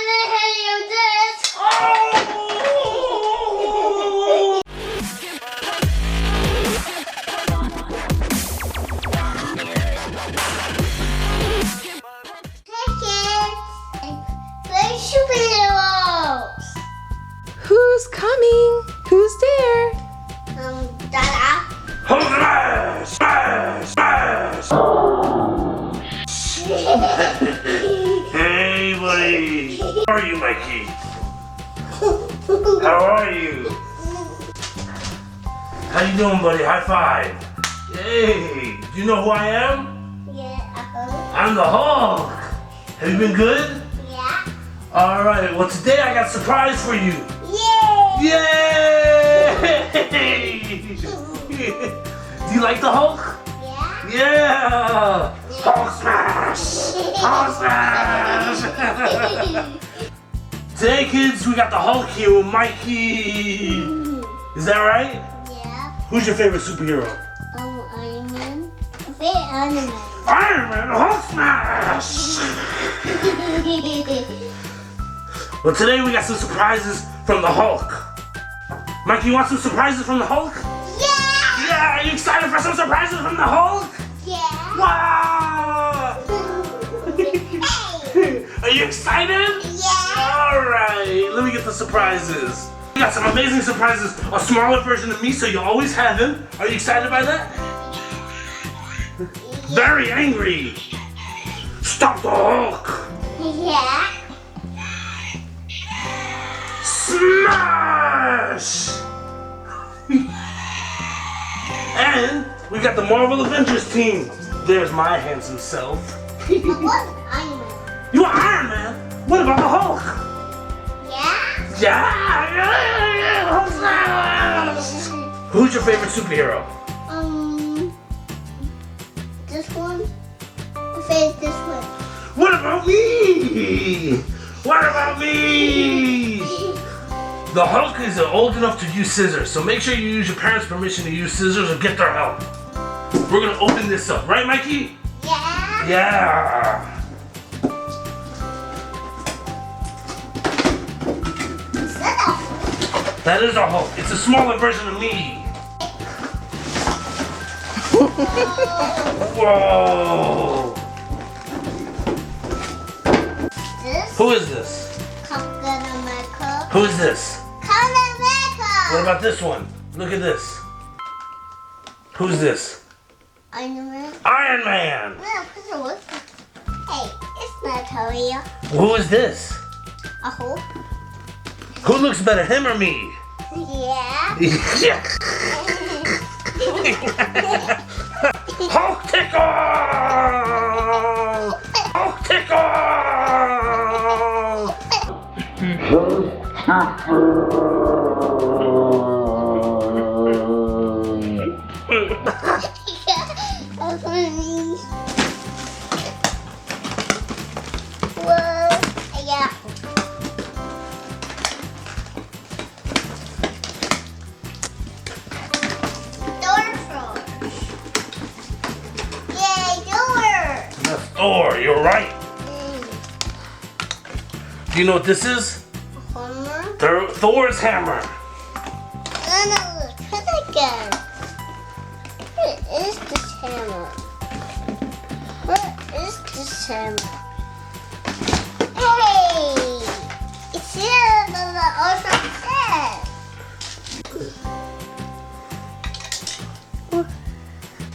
gonna hit you this. Oh! Play superheroes. Who's coming? Who's there? Dada. Smash! Smash! Hey, buddy. How are you, Mikey? How are you? How you doing, buddy? High five. Hey, do you know who I am? Yeah. I'm the Hulk. Have you been good? Yeah. All right. Well, today I got a surprise for you. Yay! Yay! Do you like the Hulk? Yeah. Yeah! Hulk smash! Hulk smash! Today, kids, we got the Hulk here with Mikey. Is that right? Yeah. Who's your favorite superhero? Iron Man. Iron Man. Iron Man, Hulk smash! Well, today we got some surprises from the Hulk. Mikey, you want some surprises from the Hulk? Yeah! Yeah, are you excited for some surprises from the Hulk? Yeah. Wow! Hey! Are you excited? Yeah! Alright, let me get the surprises. We got some amazing surprises, a smaller version of me, so you always have him. Are you excited by that? Very angry. Stop the Hulk. Yeah. Smash! And we got the Marvel Avengers team. There's my handsome self. I want Iron Man. You are Iron Man? What about the Hulk? Yeah? Yeah! Hulk smash! Who's your favorite superhero? This one. I say this one. What about me? What about me? The Hulk is old enough to use scissors, so make sure you use your parents' permission to use scissors or get their help. We're gonna open this up, right, Mikey? Yeah. Yeah. That is a Hulk. It's a smaller version of me. Whoa. This. Who is this? Captain America. Who is this? Captain America. What about this one? Look at this. Who's this? Iron Man. Iron Man. No, hey, it's not Korea. Who is this? A Hulk. Who looks better, him or me? Yeah. Yeah. Hulk tickle! Hulk That's funny. Whoa. Yeah. That's Thor, you're right. Do you know what this is? Hammer? Thor's hammer. No, look at that again. What is this hammer? What is this hammer? Hey! It's here, the Ultron set.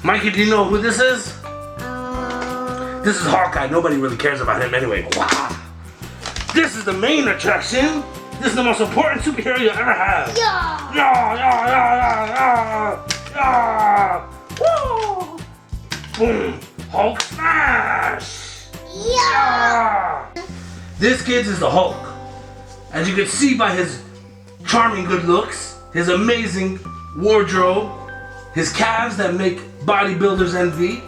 Mikey, do you know who this is? This is Hawkeye. Nobody really cares about him anyway. Wow. This is the main attraction. This is the most important superhero you'll ever have. Yeah! Yeah. Woo! Boom. Hulk smash. Yeah! This, kids, is the Hulk. As you can see by his charming good looks, his amazing wardrobe, his calves that make bodybuilders envy,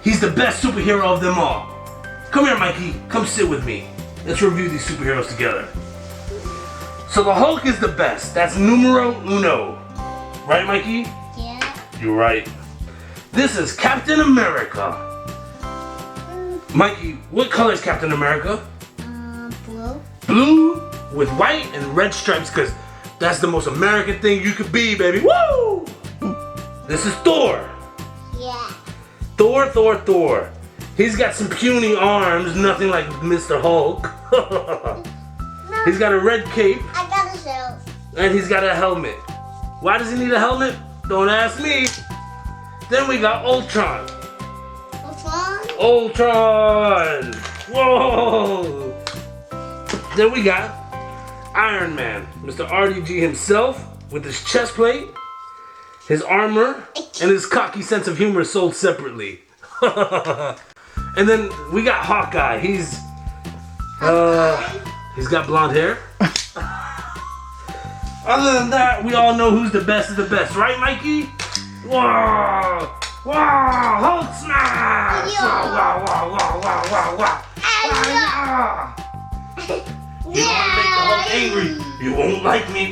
he's the best superhero of them all. Come here, Mikey. Come sit with me. Let's review these superheroes together. So the Hulk is the best. That's numero uno. Right, Mikey? Yeah. You're right. This is Captain America. Mikey, what color is Captain America? Blue. Blue with white and red stripes, because that's the most American thing you could be, baby. Woo! This is Thor. Yeah. Thor. He's got some puny arms, nothing like Mr. Hulk. He's got a red cape. I got a show. And he's got a helmet. Why does he need a helmet? Don't ask me. Then we got Ultron. What's wrong? Ultron! Whoa! Then we got Iron Man, Mr. RDG himself, with his chest plate, his armor, and his cocky sense of humor sold separately. And then we got Hawkeye. He's got blonde hair. Other than that, we all know who's the best of the best, right, Mikey? Whoa! Whoa! Hulk smash! Whoa! Whoa! Whoa! Whoa! Whoa! Whoa! You want to make the Hulk angry? You won't like me.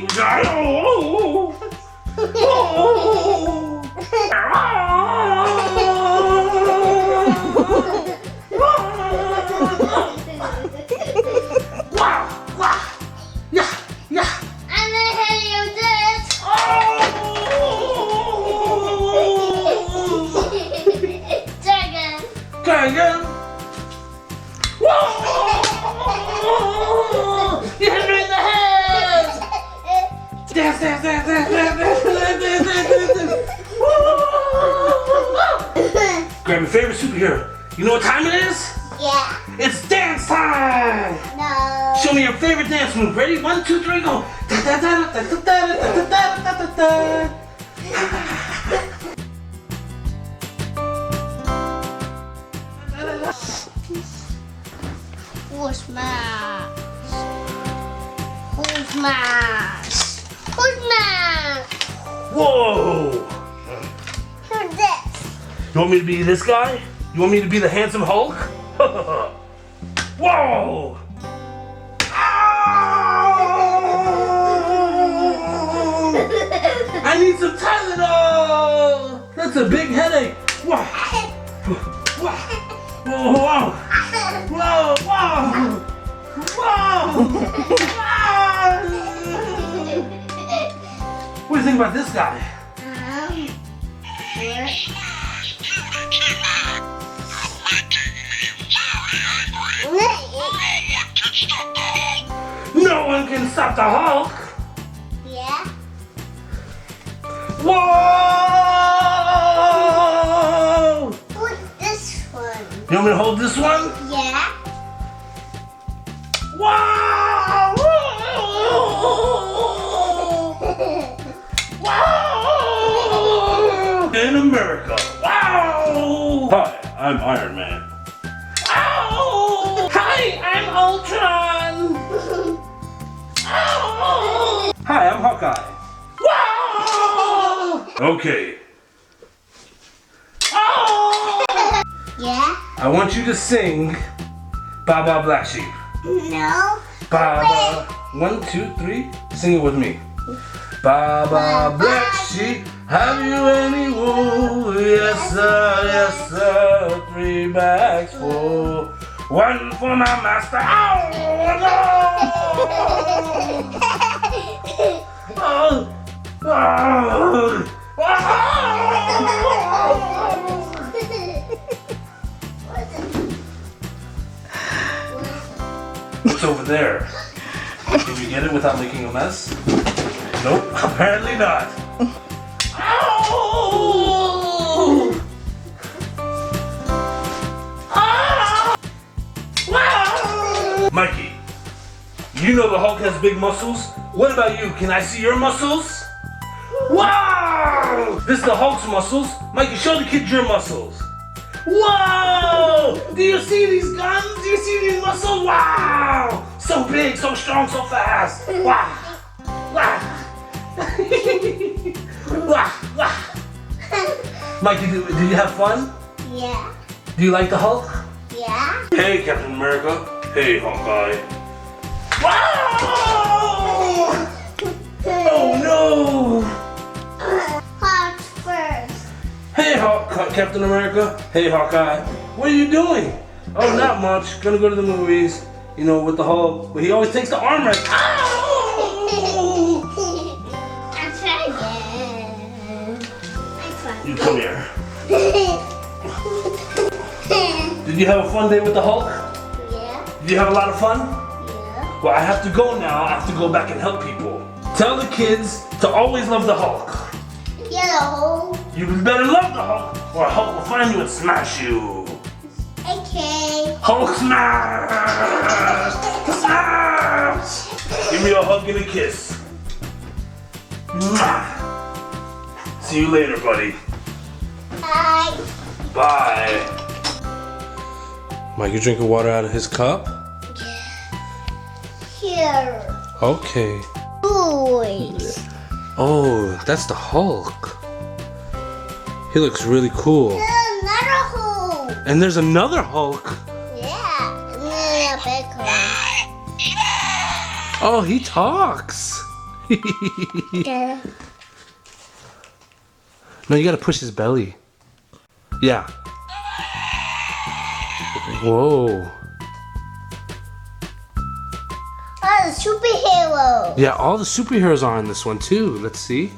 I'm gonna hit you with this. Dragon. Dragon! Whoa! You hit me in the head! Dance. Grab your favorite superhero. You know what time it is? Yeah. It's dance time! No. Show me your favorite dance move. Ready? 1, 2, 3, go! Smash. Whoa! Who's this? You want me to be this guy? You want me to be the handsome Hulk? Whoa! I need some Tylenol! That's a big headache. Whoa! Whoa! Whoa! Whoa! Whoa! What do you think about this guy? No one can stop the Hulk! Yeah. Whoa! Who's this one? You want me to hold this one? Yeah. Wow! Wow! In America. Wow! Hi, I'm Iron Man. Ow! Hi, I'm Ultron. Ow! Hi, I'm Hawkeye. Wow! Okay. Oh! Yeah. I want you to sing Ba Ba Black Sheep. No. Ba Ba. 1, 2, 3. Sing it with me. Ba Ba Black Sheep, have you any wool? Yes sir, 3 bags full. 1 for my master. Ow! No! Oh! Oh! What's over there? Can you get it without making a mess? Nope, apparently not. Ow! Ah! Wow! Mikey, you know the Hulk has big muscles. What about you? Can I see your muscles? Wow! This is the Hulk's muscles. Mikey, show the kids your muscles. Whoa! Do you see these guns? Do you see these muscles? Wow! So big, so strong, so fast. Wow! Wow! Wow! Wow! Mikey, do you have fun? Yeah. Do you like the Hulk? Yeah. Hey, Captain America. Hey, Hawkeye. Wow! Oh no! Heart first. Hey, Captain America. Hey, Hawkeye. What are you doing? Oh, not much. Gonna go to the movies. you know, with the Hulk, but he always takes the arm wrench. Ow! I'm trying again. You come here. Did you have a fun day with the Hulk? Yeah. Did you have a lot of fun? Yeah. Well, I have to go now. I have to go back and help people. Tell the kids to always love the Hulk. Yellow. You better love the Hulk, or Hulk will find you and smash you. Okay. Hulk smash! Smash! Give me a hug and a kiss. Mwah. See you later, buddy. Bye. Bye. Mike, you drinking water out of his cup? Here. Okay. Boys. Oh, that's the Hulk. He looks really cool. Another hole. And there's another Hulk. Yeah. And then a big hole. Oh, he talks. Okay. No, you gotta push his belly. Yeah. Whoa. Oh, the superhero. Yeah, all the superheroes are in this one too. Let's see.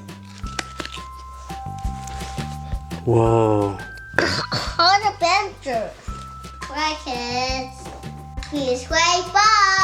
Whoa. All the Avengers. Right, kids. Please, bye.